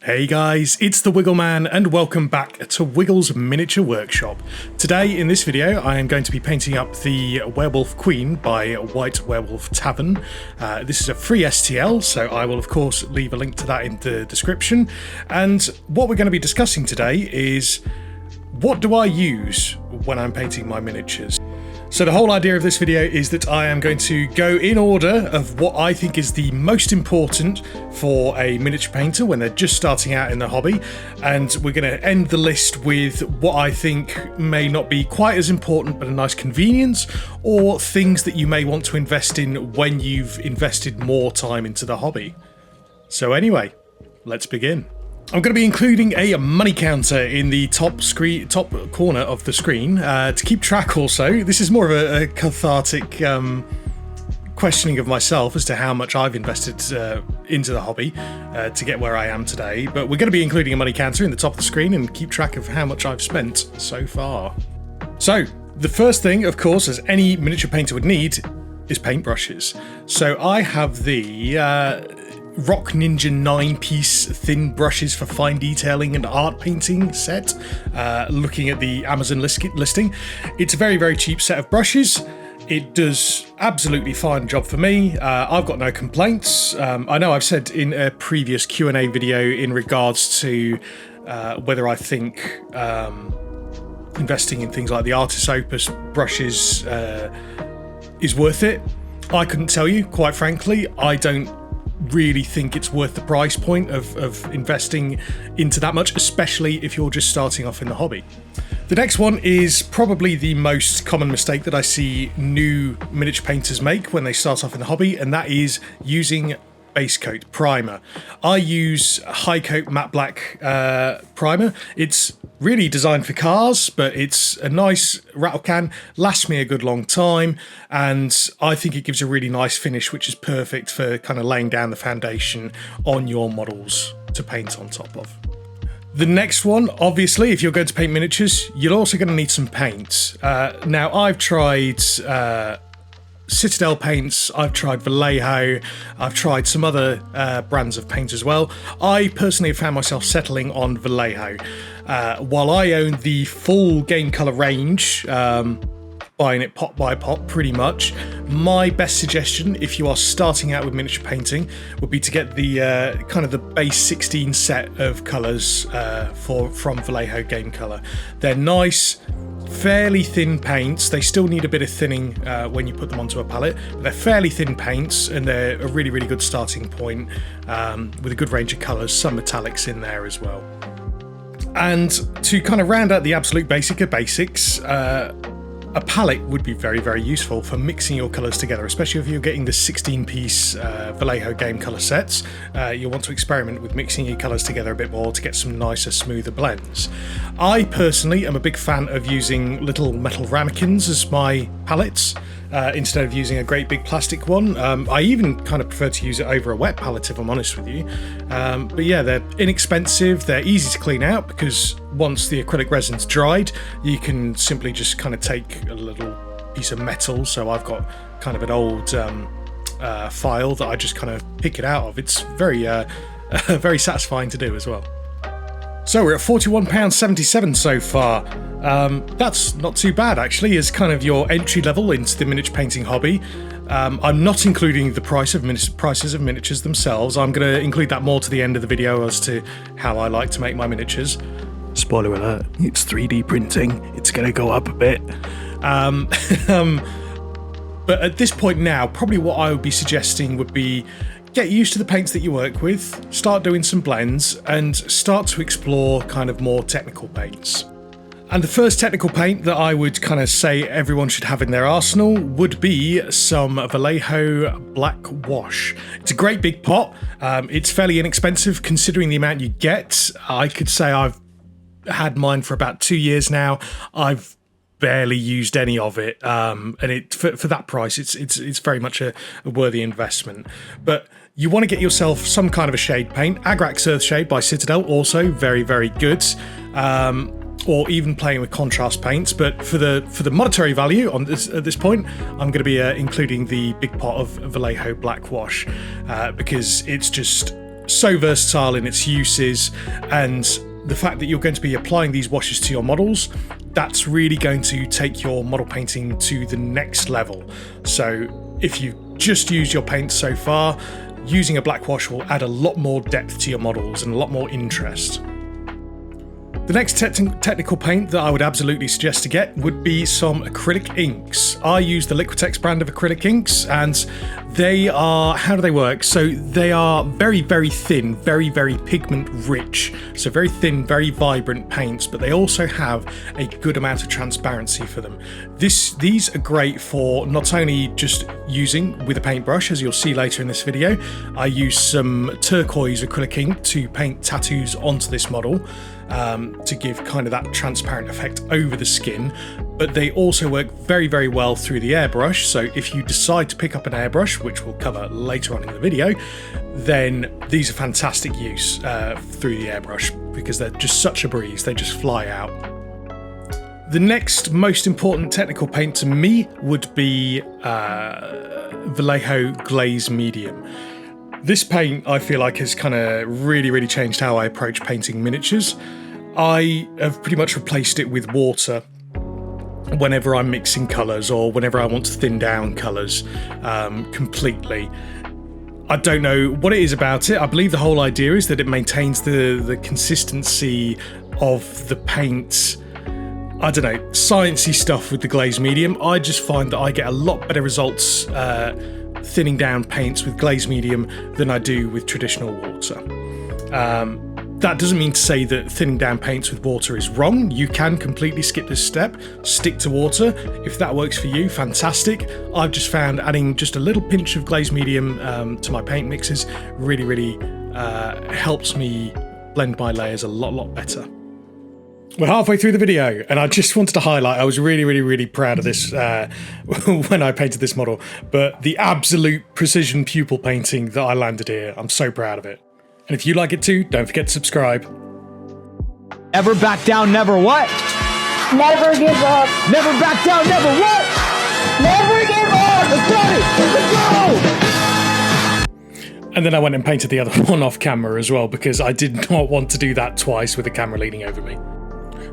Hey guys, it's the Wiggle Man and welcome back to Wiggle's Miniature Workshop. Today in this video I am going to be painting up the Werewolf Queen by White Werewolf Tavern. This is a free STL, so I will of course leave a link to that in the description. And what we're going to be discussing today is what do I use when I'm painting my miniatures? So the whole idea of this video is that I am going to go in order of what I think is the most important for a miniature painter when they're just starting out in the hobby, and we're going to end the list with what I think may not be quite as important but a nice convenience, or things that you may want to invest in when you've invested more time into the hobby. So anyway, let's begin. I'm going to be including a money counter in the top corner of the screen to keep track also. This is more of a cathartic questioning of myself as to how much I've invested into the hobby to get where I am today. But we're going to be including a money counter in the top of the screen and keep track of how much I've spent so far. So the first thing, of course, as any miniature painter would need, is paintbrushes. So I have the Rock Ninja 9-piece thin brushes for fine detailing and art painting set. Looking at the Amazon listing, it's a very, very cheap set of brushes. It does absolutely fine job for me. I've got no complaints. I know I've said in a previous Q&A video in regards to whether I think investing in things like the Artis Opus brushes is worth it. I couldn't tell you, quite frankly. I don't really think it's worth the price point of investing into that much, especially if you're just starting off in the hobby. The next one is probably the most common mistake that I see new miniature painters make when they start off in the hobby, and that is using base coat primer. I use High Coat Matte Black primer. It's really designed for cars, but it's a nice rattle can, lasts me a good long time, and I think it gives a really nice finish, which is perfect for kind of laying down the foundation on your models to paint on top of. The next one, obviously, if you're going to paint miniatures, you're also going to need some paint. Now, I've tried Citadel paints, I've tried Vallejo, I've tried some other brands of paint as well. I personally have found myself settling on Vallejo. While I own the full game colour range, buying it pot by pot pretty much, my best suggestion if you are starting out with miniature painting would be to get the kind of the base 16 set of colours from Vallejo Game Colour. They're nice, fairly thin paints. They still need a bit of thinning when you put them onto a palette, but they're fairly thin paints and they're a really, really good starting point with a good range of colours, some metallics in there as well. And to kind of round out the absolute basic of basics, a palette would be very, very useful for mixing your colours together, especially if you're getting the 16-piece Vallejo game colour sets. You'll want to experiment with mixing your colours together a bit more to get some nicer, smoother blends. I personally am a big fan of using little metal ramekins as my palettes instead of using a great big plastic one. I even kind of prefer to use it over a wet palette if I'm honest with you. But yeah, they're inexpensive, they're easy to clean out because once the acrylic resin's dried, you can simply just kind of take a little piece of metal. So I've got kind of an old file that I just kind of pick it out of. It's very, very satisfying to do as well. So we're at £41.77 so far. That's not too bad actually, as kind of your entry level into the miniature painting hobby. I'm not including the prices of miniatures themselves. I'm going to include that more to the end of the video as to how I like to make my miniatures. Spoiler alert, it's 3D printing, it's going to go up a bit. But at this point now, probably what I would be suggesting would be get used to the paints that you work with, start doing some blends, and start to explore kind of more technical paints. And the first technical paint that I would kind of say everyone should have in their arsenal would be some Vallejo Black Wash. It's a great big pot. It's fairly inexpensive considering the amount you get. I could say I've had mine for about 2 years now. I've barely used any of it, and it for that price, it's very much a worthy investment. But you want to get yourself some kind of a shade paint. Agrax Earthshade by Citadel, also very, very good. Or even playing with contrast paints, but for the monetary value on this at this point, I'm going to be including the big pot of Vallejo Black Wash because it's just so versatile in its uses, and the fact that you're going to be applying these washes to your models, that's really going to take your model painting to the next level. So if you just used your paint so far, using a black wash will add a lot more depth to your models and a lot more interest. The next technical paint that I would absolutely suggest to get would be some acrylic inks. I use the Liquitex brand of acrylic inks, and they are, how do they work? So they are very, very thin, very, very pigment rich. So very thin, very vibrant paints, but they also have a good amount of transparency for them. These are great for not only just using with a paintbrush, as you'll see later in this video. I use some turquoise acrylic ink to paint tattoos onto this model, to give kind of that transparent effect over the skin, but they also work very, very well through the airbrush. So if you decide to pick up an airbrush, which we'll cover later on in the video, then these are fantastic use through the airbrush, because they're just such a breeze, they just fly out. The next most important technical paint to me would be Vallejo Glaze Medium. This paint, I feel like, has kind of really changed how I approach painting miniatures. I have pretty much replaced it with water whenever I'm mixing colours or whenever I want to thin down colours completely. I don't know what it is about it. I believe the whole idea is that it maintains the consistency of the paint. I don't know, sciencey stuff with the glaze medium. I just find that I get a lot better results thinning down paints with glaze medium than I do with traditional water. That doesn't mean to say that thinning down paints with water is wrong. You can completely skip this step, stick to water. If that works for you, fantastic. I've just found adding just a little pinch of glaze medium to my paint mixes really helps me blend my layers a lot better. We're halfway through the video, and I just wanted to highlight, I was really proud of this when I painted this model, but the absolute precision pupil painting that I landed here, I'm so proud of it. And if you like it too, don't forget to subscribe. Never back down, never what? Never give up. Never back down, never what? Never give up. Let's got it! Let's go! And then I went and painted the other one off camera as well, because I did not want to do that twice with the camera leaning over me.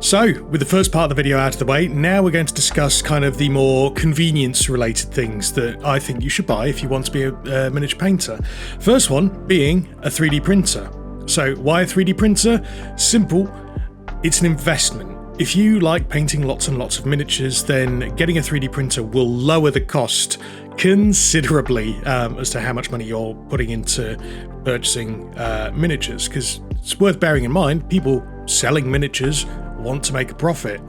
So, with the first part of the video out of the way, now we're going to discuss kind of the more convenience-related things that I think you should buy if you want to be a miniature painter. First one being a 3D printer. So, why a 3D printer? Simple, it's an investment. If you like painting lots and lots of miniatures, then getting a 3D printer will lower the cost considerably as to how much money you're putting into purchasing miniatures, because it's worth bearing in mind, people selling miniatures want to make a profit.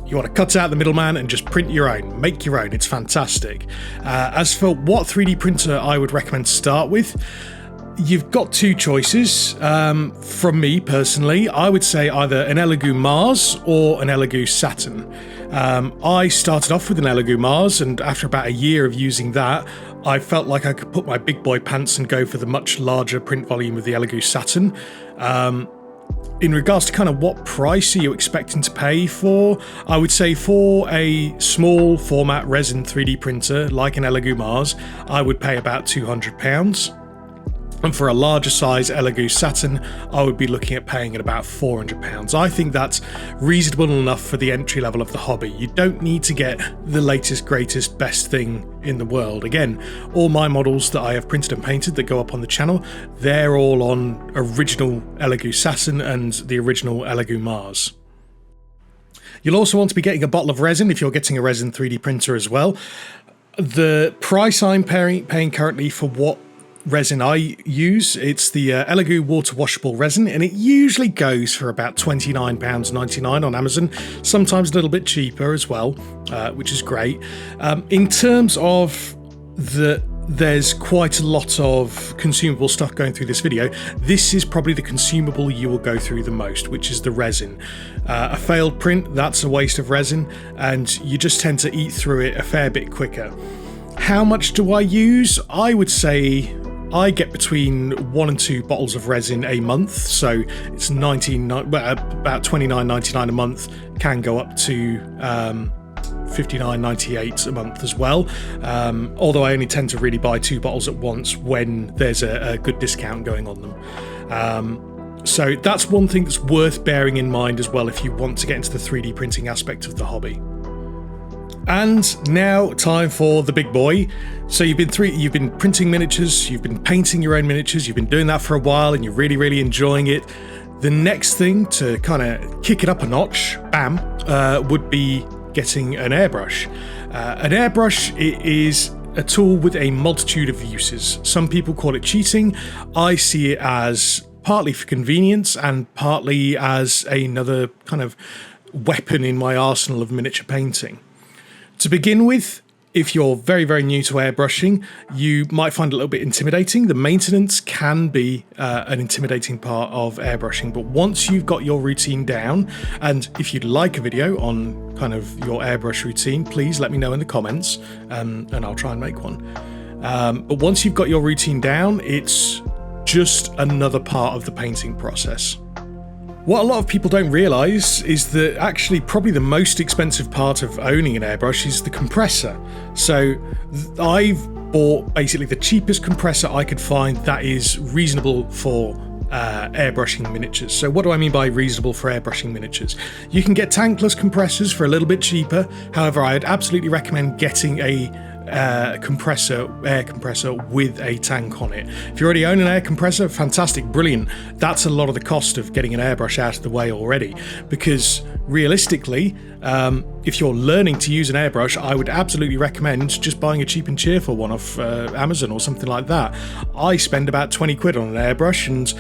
You want to cut out the middleman and just print your own, make your own. It's fantastic. As for what 3D printer I would recommend to start with, you've got two choices. From me personally, I would say either an Elegoo Mars or an Elegoo Saturn. I started off with an Elegoo Mars, and after about a year of using that, I felt like I could put my big boy pants and go for the much larger print volume of the Elegoo Saturn. In regards to kind of what price are you expecting to pay for, I would say for a small format resin 3D printer like an Elegoo Mars, I would pay about £200. And for a larger size Elegoo Saturn, I would be looking at paying at about £400. I think that's reasonable enough for the entry level of the hobby. You don't need to get the latest, greatest, best thing in the world. Again, all my models that I have printed and painted that go up on the channel, they're all on original Elegoo Saturn and the original Elegoo Mars. You'll also want to be getting a bottle of resin if you're getting a resin 3D printer as well. The price I'm paying currently for what resin I use, it's the Elegoo water washable resin, and it usually goes for about £29.99 on Amazon, sometimes a little bit cheaper as well, which is great. In terms of there's quite a lot of consumable stuff going through this video. This is probably the consumable you will go through the most, which is the resin. A failed print, that's a waste of resin, and you just tend to eat through it a fair bit quicker. How much do I use? I would say I get between 1 and 2 bottles of resin a month, so it's about £29.99 a month, can go up to £50 $59.98 a month as well, although I only tend to really buy 2 bottles at once when there's a good discount going on them. So that's one thing that's worth bearing in mind as well if you want to get into the 3D printing aspect of the hobby. And now time for the big boy. So you've been printing miniatures, you've been painting your own miniatures, you've been doing that for a while and you're really enjoying it. The next thing to kind of kick it up a notch, bam, would be getting an airbrush. An airbrush is a tool with a multitude of uses. Some people call it cheating. I see it as partly for convenience and partly as another kind of weapon in my arsenal of miniature painting. To begin with, if you're very new to airbrushing, you might find it a little bit intimidating. The maintenance can be an intimidating part of airbrushing, but once you've got your routine down, and if you'd like a video on kind of your airbrush routine, please let me know in the comments, and I'll try and make one. But once you've got your routine down, it's just another part of the painting process. What a lot of people don't realise is that actually probably the most expensive part of owning an airbrush is the compressor. So I've bought basically the cheapest compressor I could find that is reasonable for airbrushing miniatures. So what do I mean by reasonable for airbrushing miniatures? You can get tankless compressors for a little bit cheaper. However, I'd absolutely recommend getting a air compressor with a tank on it. If you already own an air compressor, fantastic, brilliant. That's a lot of the cost of getting an airbrush out of the way already, because realistically, if you're learning to use an airbrush, I would absolutely recommend just buying a cheap and cheerful one off Amazon or something like that. I spend about 20 quid on an airbrush, and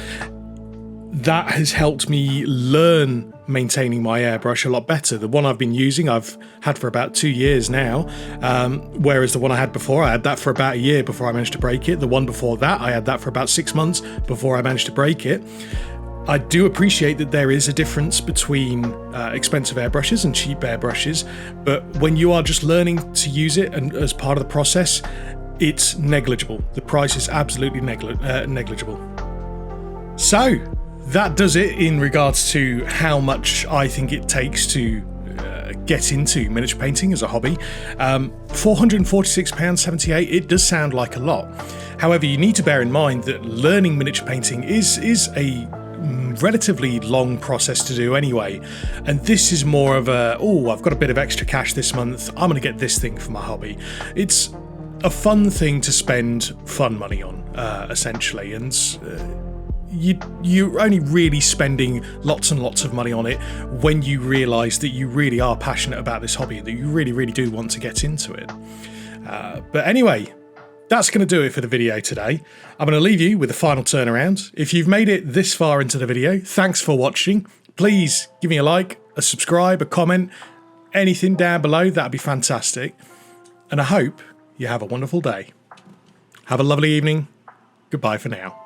that has helped me learn maintaining my airbrush a lot better. The one I've been using, I've had for about 2 years now, whereas the one I had before, I had that for about a year before I managed to break it. The one before that, I had that for about 6 months before I managed to break it. I do appreciate that there is a difference between expensive airbrushes and cheap airbrushes, but when you are just learning to use it and as part of the process, it's negligible. The price is absolutely negligible. So that does it in regards to how much I think it takes to get into miniature painting as a hobby. £446.78, it does sound like a lot. However, you need to bear in mind that learning miniature painting is a relatively long process to do anyway, and this is more of a, oh, I've got a bit of extra cash this month, I'm going to get this thing for my hobby. It's a fun thing to spend fun money on, essentially, and you're only really spending lots and lots of money on it when you realise that you really are passionate about this hobby and that you really do want to get into it. But anyway, that's going to do it for the video today. I'm going to leave you with a final turnaround. If you've made it this far into the video, thanks for watching. Please give me a like, a subscribe, a comment, anything down below, that'd be fantastic. And I hope you have a wonderful day. Have a lovely evening. Goodbye for now.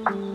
Bye.